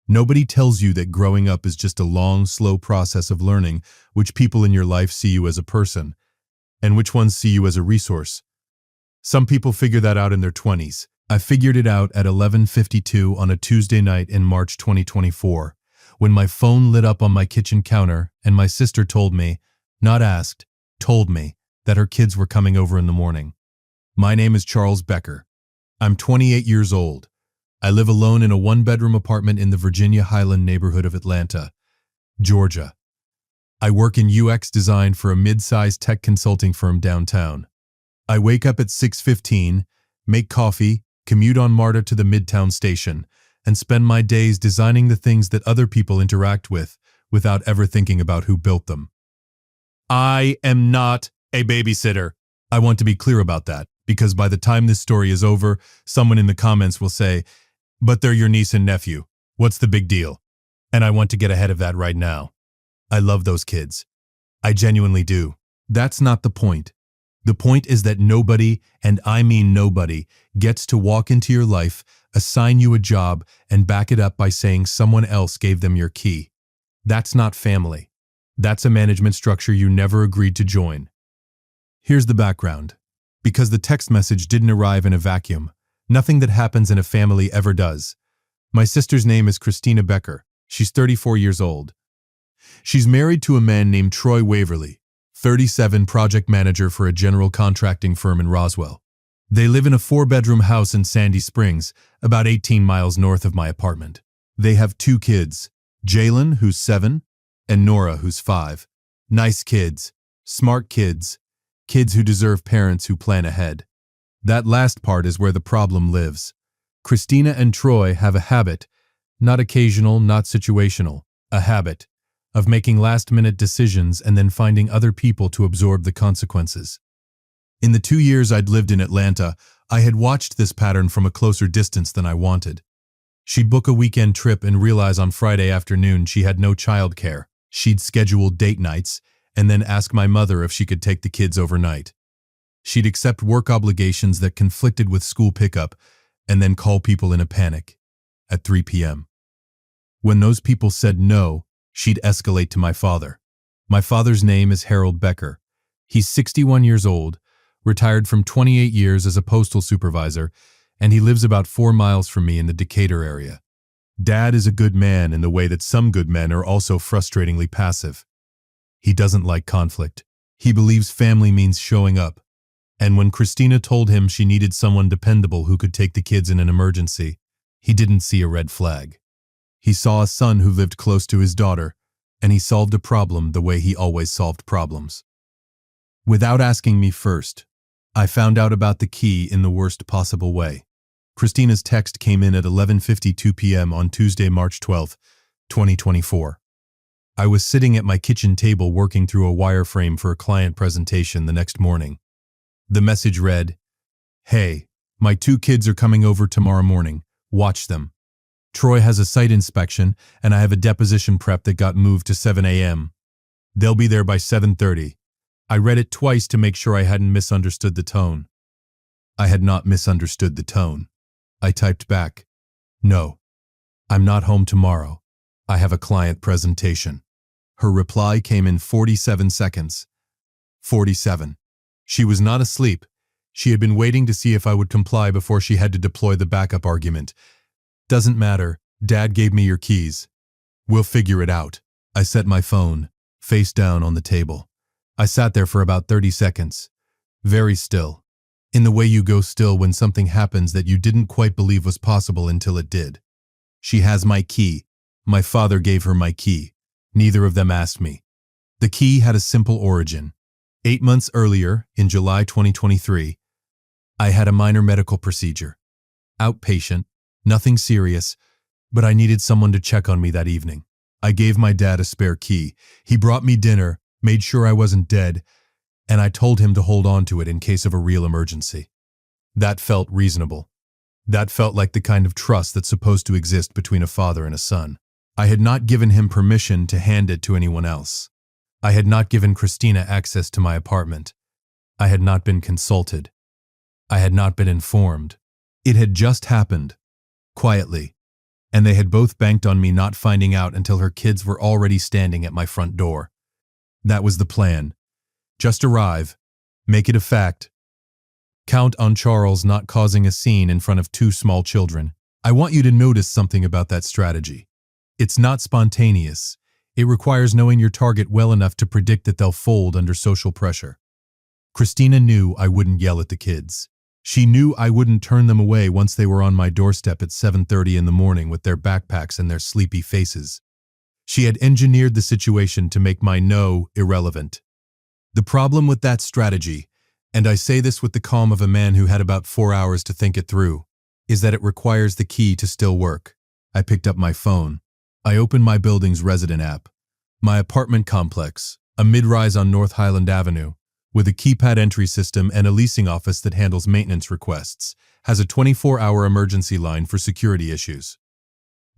Nobody tells you that growing up is just a long, slow process of learning which people in your life see you as a person, and which ones see you as a resource. Some people figure that out in their 20s. I figured it out at 11:52 on a Tuesday night in March 2024, when my phone lit up on my kitchen counter and my sister told me, not asked, told me, that her kids were coming over in the morning. My name is Charles Becker. I'm 28 years old. I live alone in a one-bedroom apartment in the Virginia Highland neighborhood of Atlanta, Georgia. I work in UX design for a mid-sized tech consulting firm downtown. I wake up at 6:15, make coffee, commute on MARTA to the Midtown station, and spend my days designing the things that other people interact with without ever thinking about who built them. I am not a babysitter. I want to be clear about that, because by the time this story is over, someone in the comments will say, "But they're your niece and nephew. What's the big deal?" And I want to get ahead of that right now. I love those kids. I genuinely do. That's not the point. The point is that nobody, and I mean nobody, gets to walk into your life, assign you a job, and back it up by saying someone else gave them your key. That's not family. That's a management structure you never agreed to join. Here's the background. Because the text message didn't arrive in a vacuum, nothing that happens in a family ever does. My sister's name is Christina Becker. She's 34 years old. She's married to a man named Troy Waverly, 37, project manager for a general contracting firm in Roswell. They live in a 4-bedroom house in Sandy Springs, about 18 miles north of my apartment. They have 2 kids, Jalen, who's 7, and Nora, who's 5. Nice kids, smart kids, kids who deserve parents who plan ahead. That last part is where the problem lives. Christina and Troy have a habit, not occasional, not situational, a habit of making last-minute decisions and then finding other people to absorb the consequences. In the 2 years I'd lived in Atlanta, I had watched this pattern from a closer distance than I wanted. She'd book a weekend trip and realize on Friday afternoon she had no childcare. She'd schedule date nights and then ask my mother if she could take the kids overnight. She'd accept work obligations that conflicted with school pickup and then call people in a panic at 3 p.m. When those people said no, she'd escalate to my father. My father's name is Harold Becker. He's 61 years old, retired from 28 years as a postal supervisor, and he lives about 4 miles from me in the Decatur area. Dad is a good man in the way that some good men are also frustratingly passive. He doesn't like conflict. He believes family means showing up. And when Christina told him she needed someone dependable who could take the kids in an emergency, he didn't see a red flag. He saw a son who lived close to his daughter, and he solved a problem the way he always solved problems. Without asking me first, I found out about the key in the worst possible way. Christina's text came in at 11:52 p.m. on Tuesday, March 12, 2024. I was sitting at my kitchen table working through a wireframe for a client presentation the next morning. The message read, "Hey, my 2 kids are coming over tomorrow morning. Watch them. Troy has a site inspection, and I have a deposition prep that got moved to 7 a.m. They'll be there by 7:30. I read it twice to make sure I hadn't misunderstood the tone. I had not misunderstood the tone. I typed back, "No, I'm not home tomorrow. I have a client presentation." Her reply came in 47 seconds. 47. She was not asleep. She had been waiting to see if I would comply before she had to deploy the backup argument. "Doesn't matter. Dad gave me your keys. We'll figure it out." I set my phone, face down on the table. I sat there for about 30 seconds, very still, in the way you go still when something happens that you didn't quite believe was possible until it did. She has my key. My father gave her my key. Neither of them asked me. The key had a simple origin. 8 months earlier, in July 2023, I had a minor medical procedure. Outpatient, nothing serious, but I needed someone to check on me that evening. I gave my dad a spare key. He brought me dinner, made sure I wasn't dead, and I told him to hold on to it in case of a real emergency. That felt reasonable. That felt like the kind of trust that's supposed to exist between a father and a son. I had not given him permission to hand it to anyone else. I had not given Christina access to my apartment. I had not been consulted. I had not been informed. It had just happened. Quietly. and they had both banked on me not finding out until her kids were already standing at my front door. That was the plan. Just arrive, make it a fact. Count on Charles not causing a scene in front of two small children. I want you to notice something about that strategy. It's not spontaneous. It requires knowing your target well enough to predict that they'll fold under social pressure. Christina knew I wouldn't yell at the kids. She knew I wouldn't turn them away once they were on my doorstep at 7:30 in the morning with their backpacks and their sleepy faces. She had engineered the situation to make my no irrelevant. The problem with that strategy, and I say this with the calm of a man who had about 4 hours to think it through, is that it requires the key to still work. I picked up my phone. I opened my building's resident app. My apartment complex, a mid-rise on North Highland Avenue, with a keypad entry system and a leasing office that handles maintenance requests, has a 24-hour emergency line for security issues.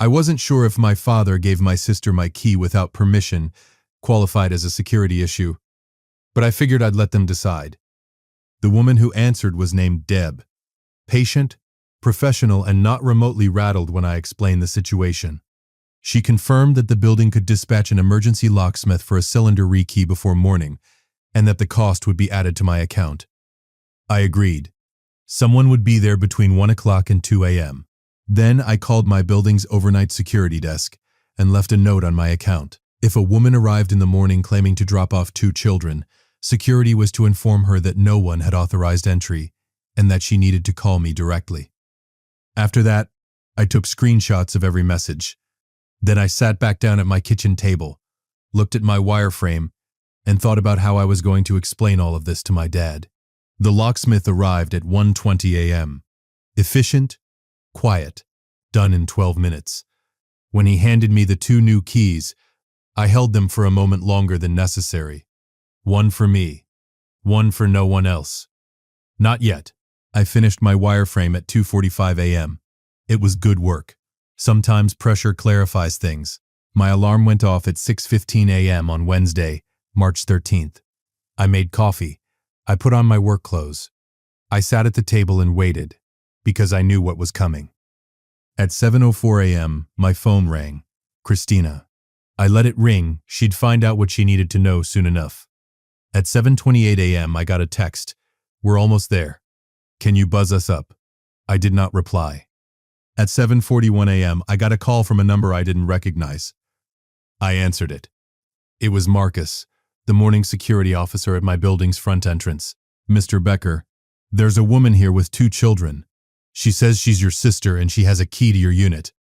I wasn't sure if my father gave my sister my key without permission, qualified as a security issue, but I figured I'd let them decide. The woman who answered was named Deb. Patient, professional, and not remotely rattled when I explained the situation. She confirmed that the building could dispatch an emergency locksmith for a cylinder rekey before morning, and that the cost would be added to my account. I agreed. Someone would be there between 1 o'clock and 2 a.m. Then I called my building's overnight security desk and left a note on my account. If a woman arrived in the morning claiming to drop off 2 children, security was to inform her that no one had authorized entry and that she needed to call me directly. After that, I took screenshots of every message. Then I sat back down at my kitchen table, looked at my wireframe, and thought about how I was going to explain all of this to my dad. The locksmith arrived at 1:20 a.m. Efficient, quiet, done in 12 minutes. When he handed me the 2 new keys, I held them for a moment longer than necessary. One for me, one for no one else. Not yet. I finished my wireframe at 2:45 a.m. It was good work. Sometimes pressure clarifies things. My alarm went off at 6:15 a.m. on Wednesday, March 13th. I made coffee. I put on my work clothes. I sat at the table and waited, because I knew what was coming. At 7:04 a.m., my phone rang. Christina. I let it ring. She'd find out what she needed to know soon enough. At 7:28 a.m., I got a text. We're almost there. Can you buzz us up? I did not reply. At 7:41 a.m., I got a call from a number I didn't recognize. I answered it. It was Marcus, the morning security officer at my building's front entrance. Mr. Becker, there's a woman here with 2 children. She says she's your sister and she has a key to your unit.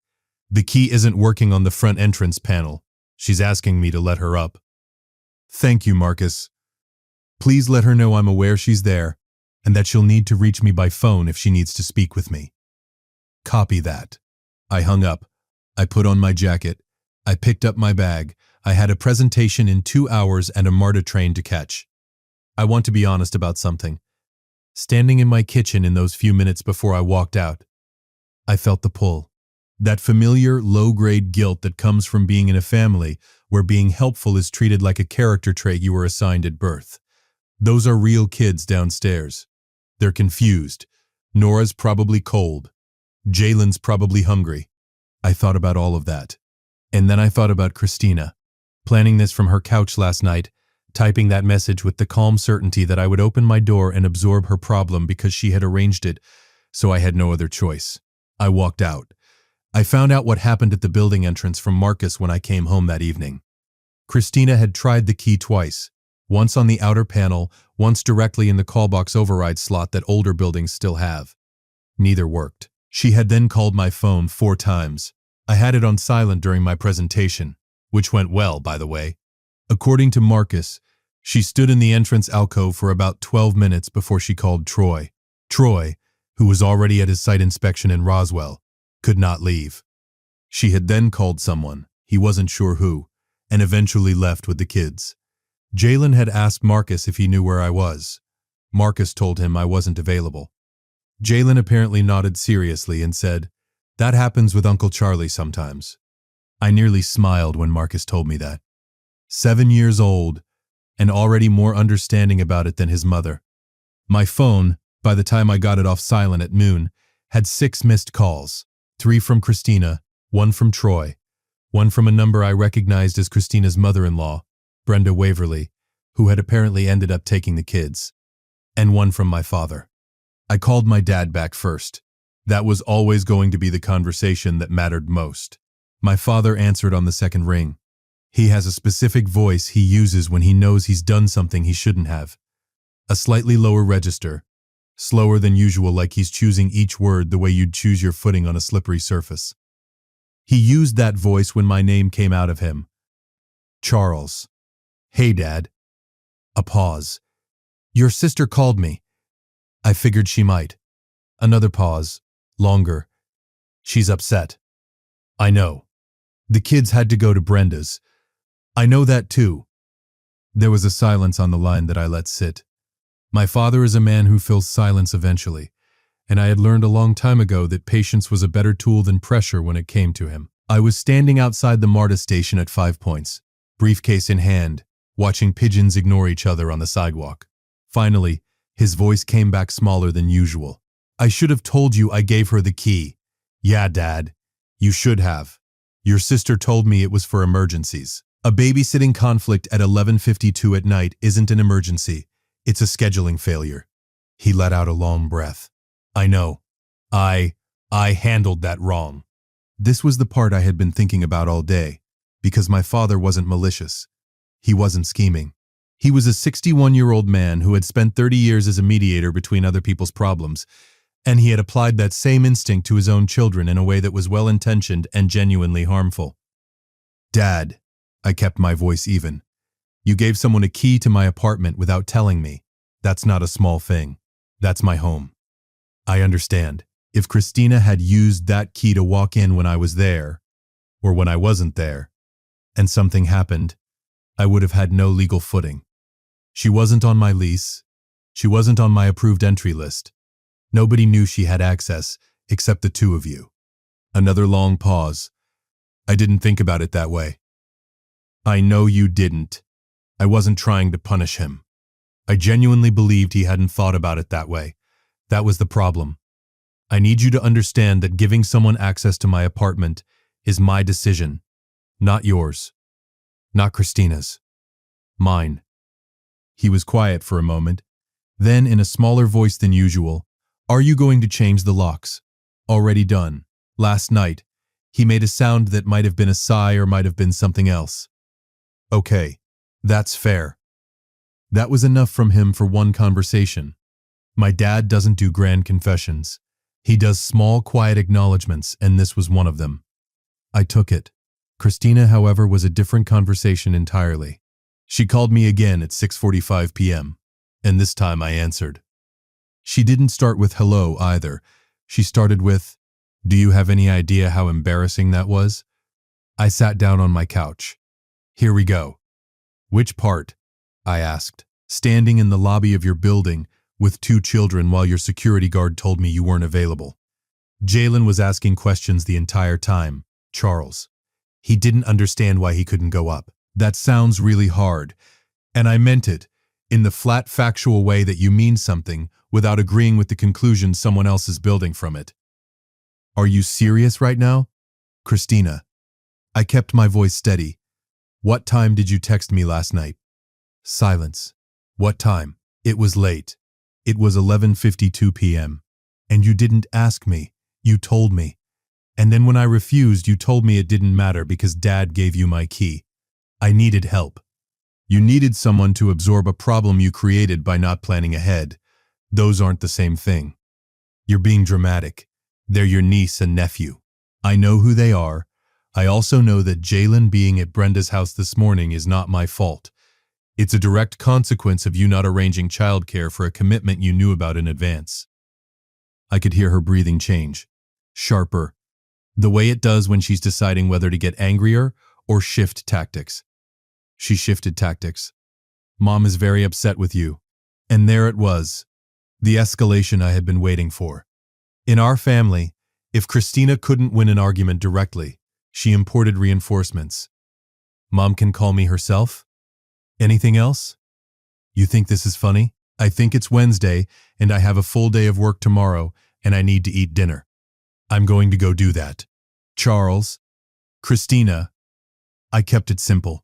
The key isn't working on the front entrance panel. She's asking me to let her up. Thank you, Marcus. Please let her know I'm aware she's there and that she'll need to reach me by phone if she needs to speak with me. Copy that. I hung up. I put on my jacket. I picked up my bag. I had a presentation in 2 hours and a MARTA train to catch. I want to be honest about something. Standing in my kitchen in those few minutes before I walked out, I felt the pull. That familiar, low-grade guilt that comes from being in a family where being helpful is treated like a character trait you were assigned at birth. Those are real kids downstairs. They're confused. Nora's probably cold. Jalen's probably hungry. I thought about all of that. And then I thought about Christina, planning this from her couch last night, typing that message with the calm certainty that I would open my door and absorb her problem because she had arranged it, so I had no other choice. I walked out. I found out what happened at the building entrance from Marcus when I came home that evening. Christina had tried the key twice, once on the outer panel, once directly in the callbox override slot that older buildings still have. Neither worked. She had then called my phone 4 times. I had it on silent during my presentation, which went well, by the way. According to Marcus, she stood in the entrance alcove for about 12 minutes before she called Troy. Troy, who was already at his site inspection in Roswell, could not leave. She had then called someone, he wasn't sure who, and eventually left with the kids. Jalen had asked Marcus if he knew where I was. Marcus told him I wasn't available. Jalen apparently nodded seriously and said, "That happens with Uncle Charlie sometimes." I nearly smiled when Marcus told me that. 7 years old, and already more understanding about it than his mother. My phone, by the time I got it off silent at noon, had 6 missed calls, 3 from Christina, One from Troy, one from a number I recognized as Christina's mother-in-law, Brenda Waverly, who had apparently ended up taking the kids, and one from my father. I called my dad back first. That was always going to be the conversation that mattered most. My father answered on the second ring. He has a specific voice he uses when he knows he's done something he shouldn't have. A slightly lower register, slower than usual, like he's choosing each word the way you'd choose your footing on a slippery surface. He used that voice when my name came out of him. Charles. Hey, Dad. A pause. Your sister called me. I figured she might. Another pause. Longer. She's upset. I know. The kids had to go to Brenda's. I know that too. There was a silence on the line that I let sit. My father is a man who fills silence eventually, and I had learned a long time ago that patience was a better tool than pressure when it came to him. I was standing outside the MARTA station at 5 Points, briefcase in hand, watching pigeons ignore each other on the sidewalk. Finally, his voice came back smaller than usual. I should have told you I gave her the key. Yeah, Dad. You should have. Your sister told me it was for emergencies. A babysitting conflict at 11:52 at night isn't an emergency. It's a scheduling failure. He let out a long breath. I know. I handled that wrong. This was the part I had been thinking about all day, because my father wasn't malicious. He wasn't scheming. He was a 61-year-old man who had spent 30 years as a mediator between other people's problems, and he had applied that same instinct to his own children in a way that was well-intentioned and genuinely harmful. Dad, I kept my voice even. You gave someone a key to my apartment without telling me. That's not a small thing. That's my home. I understand. If Christina had used that key to walk in when I was there, or when I wasn't there, and something happened, I would have had no legal footing. She wasn't on my lease. She wasn't on my approved entry list. Nobody knew she had access, except the two of you. Another long pause. I didn't think about it that way. I know you didn't. I wasn't trying to punish him. I genuinely believed he hadn't thought about it that way. That was the problem. I need you to understand that giving someone access to my apartment is my decision, not yours. Not Christina's. Mine. He was quiet for a moment. Then, in a smaller voice than usual, are you going to change the locks? Already done. Last night. He made a sound that might have been a sigh or might have been something else. Okay. That's fair. That was enough from him for one conversation. My dad doesn't do grand confessions. He does small, quiet acknowledgments, and this was one of them. I took it. Christina, however, was a different conversation entirely. She called me again at 6:45 p.m., and this time I answered. She didn't start with hello either. She started with, do you have any idea how embarrassing that was? I sat down on my couch. Here we go. Which part? I asked. Standing in the lobby of your building with 2 children while your security guard told me you weren't available. Jalen was asking questions the entire time. Charles. He didn't understand why he couldn't go up. That sounds really hard. And I meant it, in the flat, factual way that you mean something without agreeing with the conclusion someone else is building from it. Are you serious right now? Christina. I kept my voice steady. What time did you text me last night? Silence. What time? It was late. It was 11:52 p.m. And you didn't ask me. You told me. And then when I refused, you told me it didn't matter because Dad gave you my key. I needed help. You needed someone to absorb a problem you created by not planning ahead. Those aren't the same thing. You're being dramatic. They're your niece and nephew. I know who they are. I also know that Jalen being at Brenda's house this morning is not my fault. It's a direct consequence of you not arranging childcare for a commitment you knew about in advance. I could hear her breathing change. Sharper. The way it does when she's deciding whether to get angrier or shift tactics. She shifted tactics. Mom is very upset with you. And there it was. The escalation I had been waiting for. In our family, if Christina couldn't win an argument directly, she imported reinforcements. Mom can call me herself? Anything else? You think this is funny? I think it's Wednesday, and I have a full day of work tomorrow, and I need to eat dinner. I'm going to go do that. Charles, Christina, I kept it simple.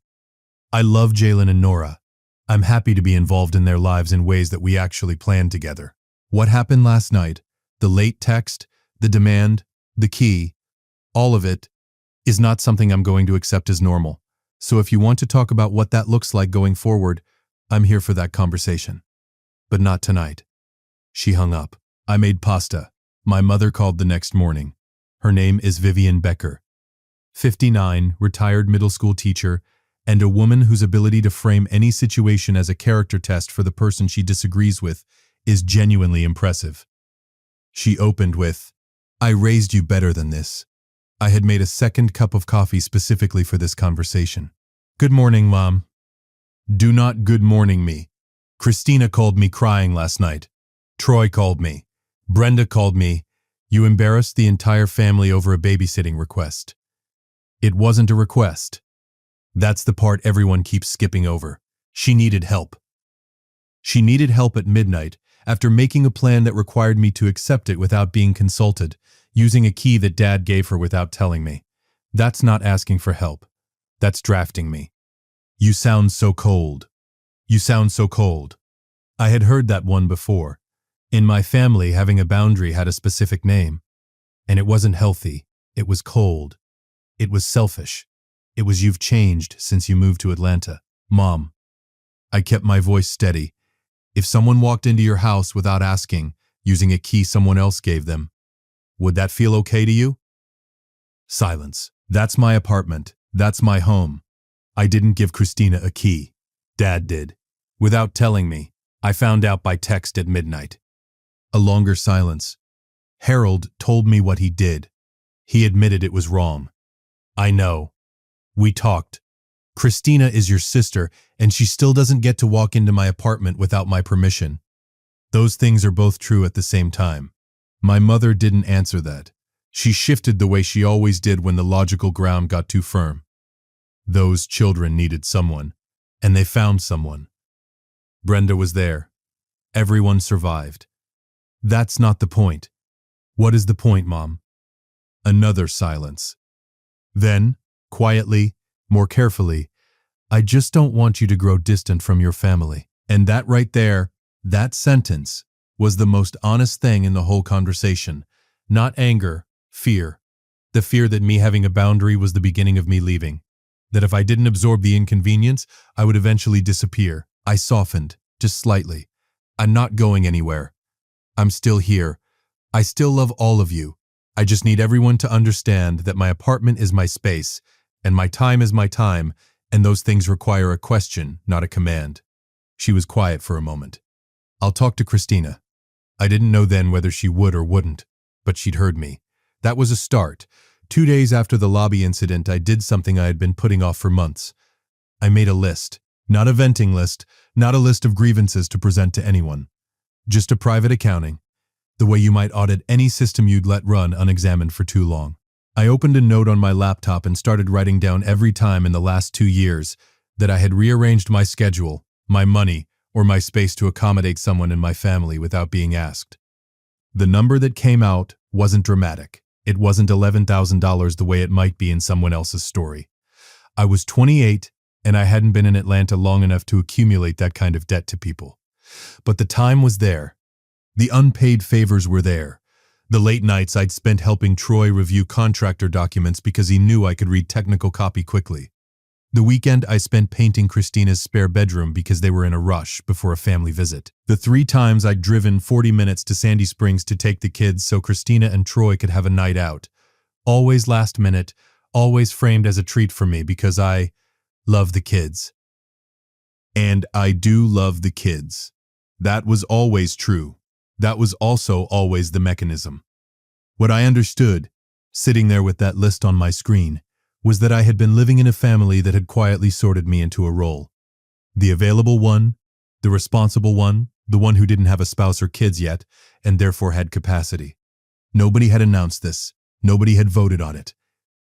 I love Jalen and Nora. I'm happy to be involved in their lives in ways that we actually planned together. What happened last night, the late text, the demand, the key, all of it, is not something I'm going to accept as normal. So if you want to talk about what that looks like going forward, I'm here for that conversation. But not tonight. She hung up. I made pasta. My mother called the next morning. Her name is Vivian Becker. 59, retired middle school teacher, and a woman whose ability to frame any situation as a character test for the person she disagrees with is genuinely impressive. She opened with, "I raised you better than this." I had made a second cup of coffee specifically for this conversation. "Good morning, Mom." "Do not good morning me. Christina called me crying last night. Troy called me. Brenda called me. You embarrassed the entire family over a babysitting request." It wasn't a request. That's the part everyone keeps skipping over. She needed help. She needed help at midnight after making a plan that required me to accept it without being consulted, using a key that Dad gave her without telling me. That's not asking for help. That's drafting me. "You sound so cold. You sound so cold." I had heard that one before. In my family, having a boundary had a specific name. And it wasn't healthy. It was cold. It was selfish. It was "you've changed since you moved to Atlanta." "Mom." I kept my voice steady. "If someone walked into your house without asking, using a key someone else gave them, would that feel okay to you?" Silence. "That's my apartment. That's my home. I didn't give Christina a key. Dad did. Without telling me. I found out by text at midnight." A longer silence. "Harold told me what he did. He admitted it was wrong." "I know. We talked. Christina is your sister, and she still doesn't get to walk into my apartment without my permission." Those things are both true at the same time. My mother didn't answer that. She shifted the way she always did when the logical ground got too firm. Those children needed someone, and they found someone. Brenda was there. Everyone survived. That's not the point. What is the point, Mom? Another silence. Then, quietly, more carefully, "I just don't want you to grow distant from your family." And that right there, that sentence, was the most honest thing in the whole conversation. Not anger, fear. The fear that me having a boundary was the beginning of me leaving. That if I didn't absorb the inconvenience, I would eventually disappear. I softened, just slightly. "I'm not going anywhere. I'm still here. I still love all of you. I just need everyone to understand that my apartment is my space, and my time is my time, and those things require a question, not a command." She was quiet for a moment. "I'll talk to Christina." I didn't know then whether she would or wouldn't, but she'd heard me. That was a start. 2 days after the lobby incident, I did something I had been putting off for months. I made a list. Not a venting list, not a list of grievances to present to anyone. Just a private accounting. The way you might audit any system you'd let run unexamined for too long. I opened a note on my laptop and started writing down every time in the last 2 years that I had rearranged my schedule, my money, or my space to accommodate someone in my family without being asked. The number that came out wasn't dramatic. It wasn't $11,000 the way it might be in someone else's story. I was 28, and I hadn't been in Atlanta long enough to accumulate that kind of debt to people. But the time was there. The unpaid favors were there. The late nights I'd spent helping Troy review contractor documents because he knew I could read technical copy quickly. The weekend I spent painting Christina's spare bedroom because they were in a rush before a family visit. The 3 times I'd driven 40 minutes to Sandy Springs to take the kids so Christina and Troy could have a night out. Always last minute, always framed as a treat for me because I love the kids. And I do love the kids. That was always true. That was also always the mechanism. What I understood, sitting there with that list on my screen, was that I had been living in a family that had quietly sorted me into a role. The available one, the responsible one, the one who didn't have a spouse or kids yet, and therefore had capacity. Nobody had announced this. Nobody had voted on it.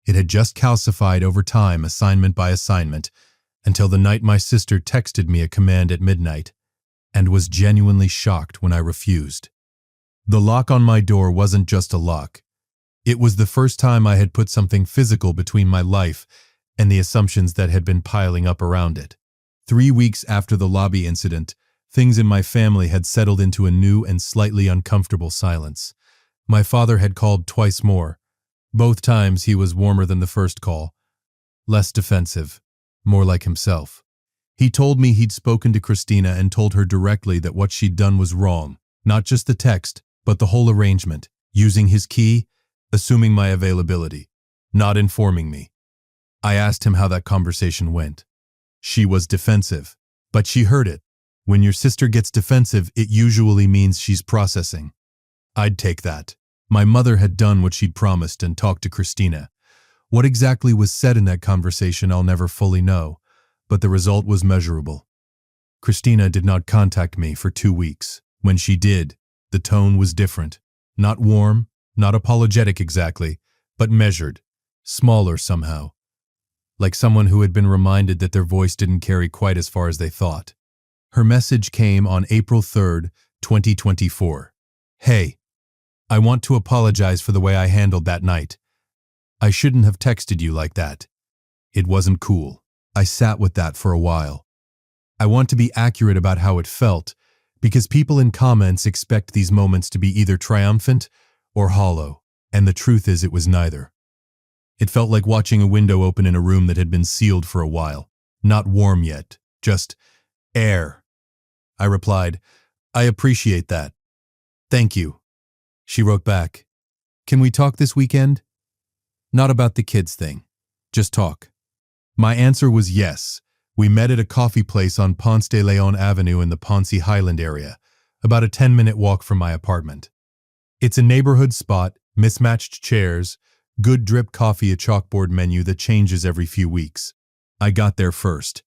It had just calcified over time, assignment by assignment, until the night my sister texted me a command at midnight, and was genuinely shocked when I refused. The lock on my door wasn't just a lock. It was the first time I had put something physical between my life and the assumptions that had been piling up around it. 3 weeks after the lobby incident, things in my family had settled into a new and slightly uncomfortable silence. My father had called twice more. Both times he was warmer than the first call. Less defensive, more like himself. He told me he'd spoken to Christina and told her directly that what she'd done was wrong. Not just the text, but the whole arrangement. Using his key, assuming my availability, not informing me. I asked him how that conversation went. She was defensive, but she heard it. When your sister gets defensive, it usually means she's processing. I'd take that. My mother had done what she'd promised and talked to Christina. What exactly was said in that conversation I'll never fully know, but the result was measurable. Christina did not contact me for 2 weeks. When she did, the tone was different. Not warm, not apologetic exactly, but measured, smaller somehow. Like someone who had been reminded that their voice didn't carry quite as far as they thought. Her message came on April 3rd, 2024. Hey, I want to apologize for the way I handled that night. I shouldn't have texted you like that. It wasn't cool. I sat with that for a while. I want to be accurate about how it felt, because people in comments expect these moments to be either triumphant or hollow, and the truth is it was neither. It felt like watching a window open in a room that had been sealed for a while. Not warm yet, just air. I replied, I appreciate that. Thank you. She wrote back, can we talk this weekend? Not about the kids thing, just talk. My answer was yes. We met at a coffee place on Ponce de Leon Avenue in the Ponce Highland area, about a 10-minute walk from my apartment. It's a neighborhood spot, mismatched chairs, good drip coffee, a chalkboard menu that changes every few weeks. I got there first.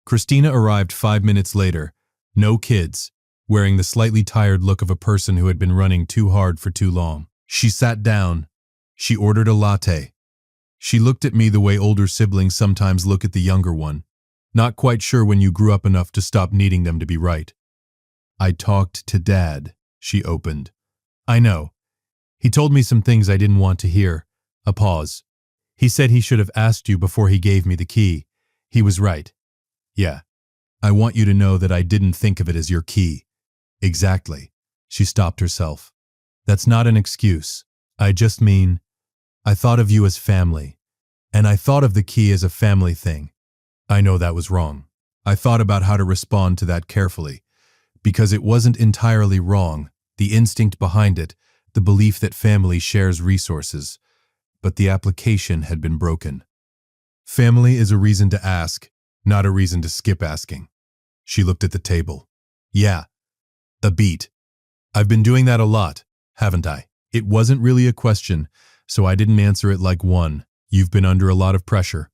Christina arrived 5 minutes later, no kids, wearing the slightly tired look of a person who had been running too hard for too long. She sat down. She ordered a latte. She looked at me the way older siblings sometimes look at the younger one, not quite sure when you grew up enough to stop needing them to be right. I talked to Dad, she opened. I know. He told me some things I didn't want to hear. A pause. He said he should have asked you before he gave me the key. He was right. Yeah. I want you to know that I didn't think of it as your key. Exactly. She stopped herself. That's not an excuse. I just mean, I thought of you as family, and I thought of the key as a family thing. I know that was wrong. I thought about how to respond to that carefully, because it wasn't entirely wrong, the instinct behind it, the belief that family shares resources, but the application had been broken. Family is a reason to ask, not a reason to skip asking. She looked at the table. Yeah, a beat. I've been doing that a lot, haven't I? It wasn't really a question, so I didn't answer it like one. You've been under a lot of pressure.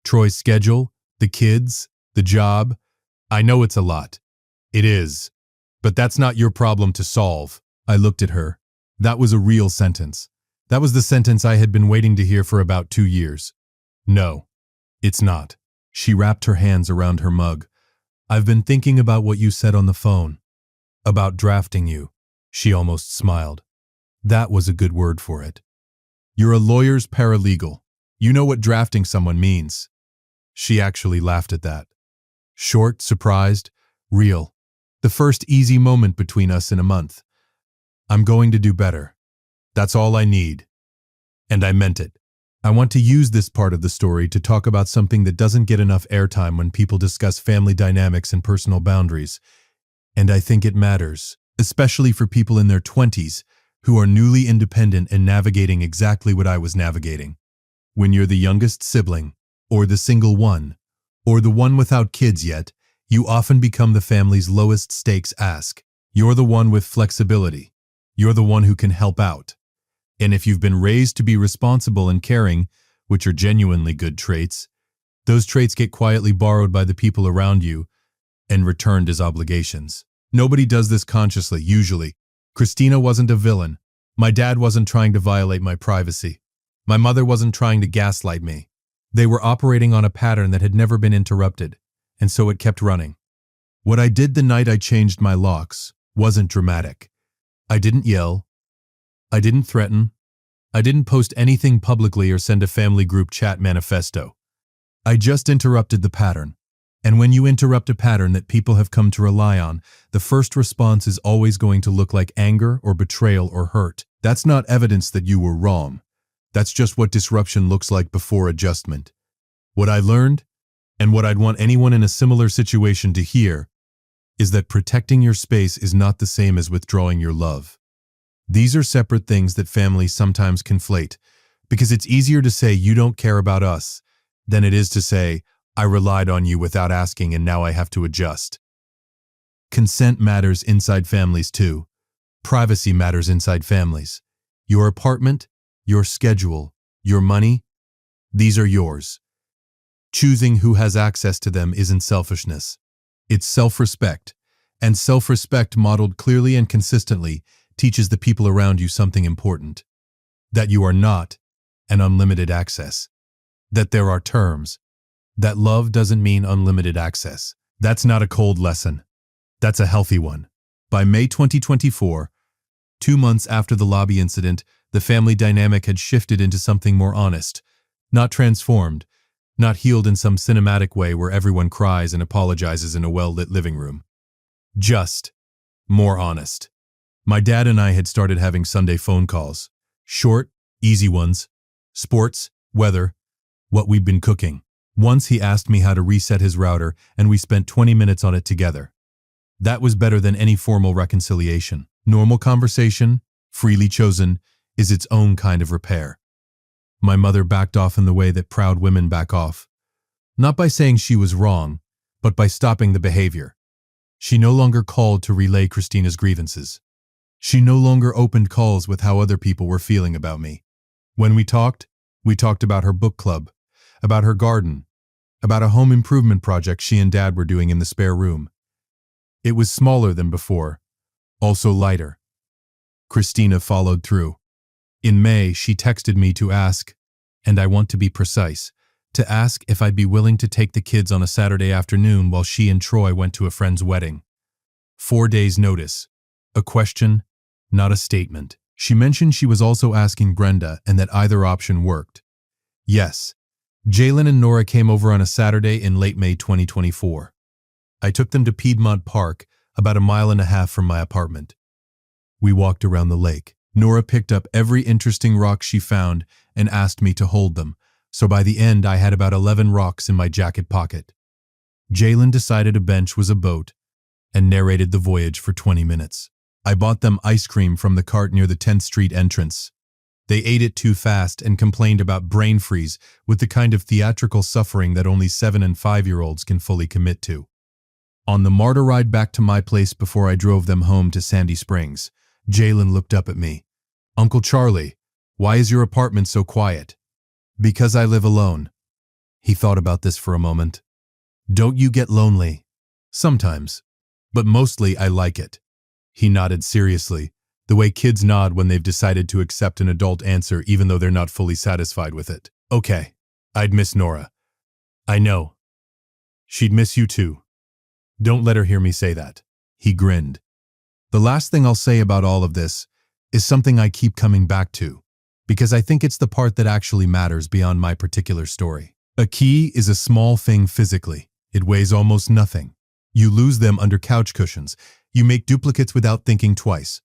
Troy's schedule, the kids, the job. I know it's a lot. It is. But that's not your problem to solve. I looked at her. That was a real sentence. That was the sentence I had been waiting to hear for about 2 years. No, it's not. She wrapped her hands around her mug. I've been thinking about what you said on the phone. About drafting you. She almost smiled. That was a good word for it. You're a lawyer's paralegal. You know what drafting someone means. She actually laughed at that. Short, surprised, real. The first easy moment between us in a month. I'm going to do better. That's all I need. And I meant it. I want to use this part of the story to talk about something that doesn't get enough airtime when people discuss family dynamics and personal boundaries. And I think it matters, especially for people in their 20s who are newly independent and navigating exactly what I was navigating. When you're the youngest sibling, or the single one, or the one without kids yet, you often become the family's lowest stakes ask. You're the one with flexibility. You're the one who can help out. And if you've been raised to be responsible and caring, which are genuinely good traits, those traits get quietly borrowed by the people around you and returned as obligations. Nobody does this consciously, usually. Christina wasn't a villain. My dad wasn't trying to violate my privacy. My mother wasn't trying to gaslight me. They were operating on a pattern that had never been interrupted, and so it kept running. What I did the night I changed my locks wasn't dramatic. I didn't yell. I didn't threaten. I didn't post anything publicly or send a family group chat manifesto. I just interrupted the pattern. And when you interrupt a pattern that people have come to rely on, the first response is always going to look like anger or betrayal or hurt. That's not evidence that you were wrong. That's just what disruption looks like before adjustment. What I learned, and what I'd want anyone in a similar situation to hear, is that protecting your space is not the same as withdrawing your love. These are separate things that families sometimes conflate, because it's easier to say you don't care about us than it is to say, I relied on you without asking and now I have to adjust. Consent matters inside families too. Privacy matters inside families. Your apartment, your schedule, your money, these are yours. Choosing who has access to them isn't selfishness. It's self-respect. And self-respect modeled clearly and consistently teaches the people around you something important. That you are not an unlimited access. That there are terms. That love doesn't mean unlimited access. That's not a cold lesson. That's a healthy one. By May 2024, 2 months after the lobby incident, the family dynamic had shifted into something more honest, not transformed, not healed in some cinematic way where everyone cries and apologizes in a well-lit living room. Just more honest. My dad and I had started having Sunday phone calls. Short, easy ones. Sports, weather, what we'd been cooking. Once he asked me how to reset his router, and we spent 20 minutes on it together. That was better than any formal reconciliation. Normal conversation, freely chosen, is its own kind of repair. My mother backed off in the way that proud women back off. Not by saying she was wrong, but by stopping the behavior. She no longer called to relay Christina's grievances. She no longer opened calls with how other people were feeling about me. When we talked about her book club, about her garden, about a home improvement project she and Dad were doing in the spare room. It was smaller than before, also lighter. Christina followed through. In May, she texted me to ask, and I want to be precise, to ask if I'd be willing to take the kids on a Saturday afternoon while she and Troy went to a friend's wedding. 4 days' notice. A question, not a statement. She mentioned she was also asking Brenda and that either option worked. Yes. Jalen and Nora came over on a Saturday in late May 2024. I took them to Piedmont Park, about 1.5 miles from my apartment. We walked around the lake. Nora picked up every interesting rock she found and asked me to hold them, so by the end I had about 11 rocks in my jacket pocket. Jalen decided a bench was a boat and narrated the voyage for 20 minutes. I bought them ice cream from the cart near the 10th Street entrance. They ate it too fast and complained about brain freeze with the kind of theatrical suffering that only 7- and 5-year-olds can fully commit to. On the MARTA ride back to my place before I drove them home to Sandy Springs, Jalen looked up at me. Uncle Charlie, why is your apartment so quiet? Because I live alone. He thought about this for a moment. Don't you get lonely? Sometimes. But mostly I like it. He nodded seriously, the way kids nod when they've decided to accept an adult answer even though they're not fully satisfied with it. Okay, I'd miss Nora. I know. She'd miss you too. Don't let her hear me say that. He grinned. The last thing I'll say about all of this is something I keep coming back to, because I think it's the part that actually matters beyond my particular story. A key is a small thing physically. It weighs almost nothing. You lose them under couch cushions. You make duplicates without thinking twice.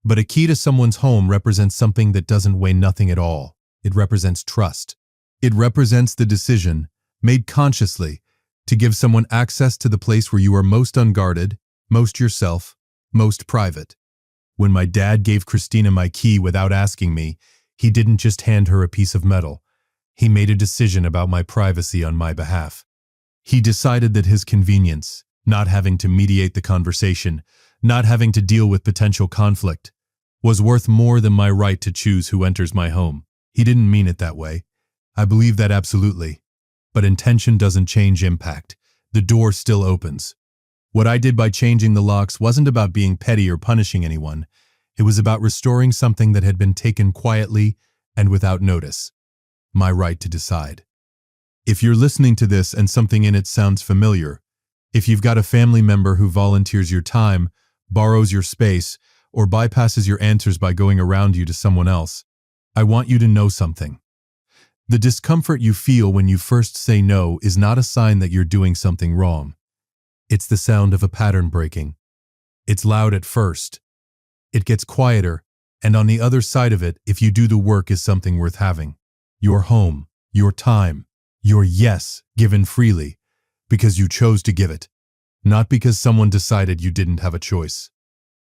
But a key to someone's home represents something that doesn't weigh nothing at all. It represents trust. It represents the decision, made consciously, to give someone access to the place where you are most unguarded, most yourself, most private. When my dad gave Christina my key without asking me, he didn't just hand her a piece of metal. He made a decision about my privacy on my behalf. He decided that his convenience, not having to mediate the conversation, not having to deal with potential conflict, was worth more than my right to choose who enters my home. He didn't mean it that way. I believe that absolutely. But intention doesn't change impact. The door still opens. What I did by changing the locks wasn't about being petty or punishing anyone. It was about restoring something that had been taken quietly and without notice. My right to decide. If you're listening to this and something in it sounds familiar, if you've got a family member who volunteers your time, borrows your space, or bypasses your answers by going around you to someone else, I want you to know something. The discomfort you feel when you first say no is not a sign that you're doing something wrong. It's the sound of a pattern breaking. It's loud at first. It gets quieter, and on the other side of it, if you do the work, is something worth having. Your home, your time, your yes given freely, because you chose to give it, not because someone decided you didn't have a choice.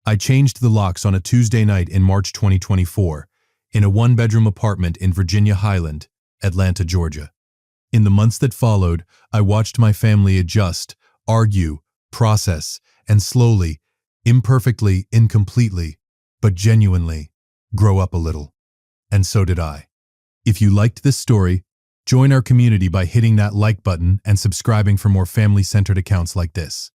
I changed the locks on a Tuesday night in March 2024, in a one-bedroom apartment in Virginia Highland, Atlanta, Georgia. In the months that followed, I watched my family adjust, argue, process, and slowly, imperfectly, incompletely, but genuinely, grow up a little. And so did I. If you liked this story, join our community by hitting that like button and subscribing for more family-centered accounts like this.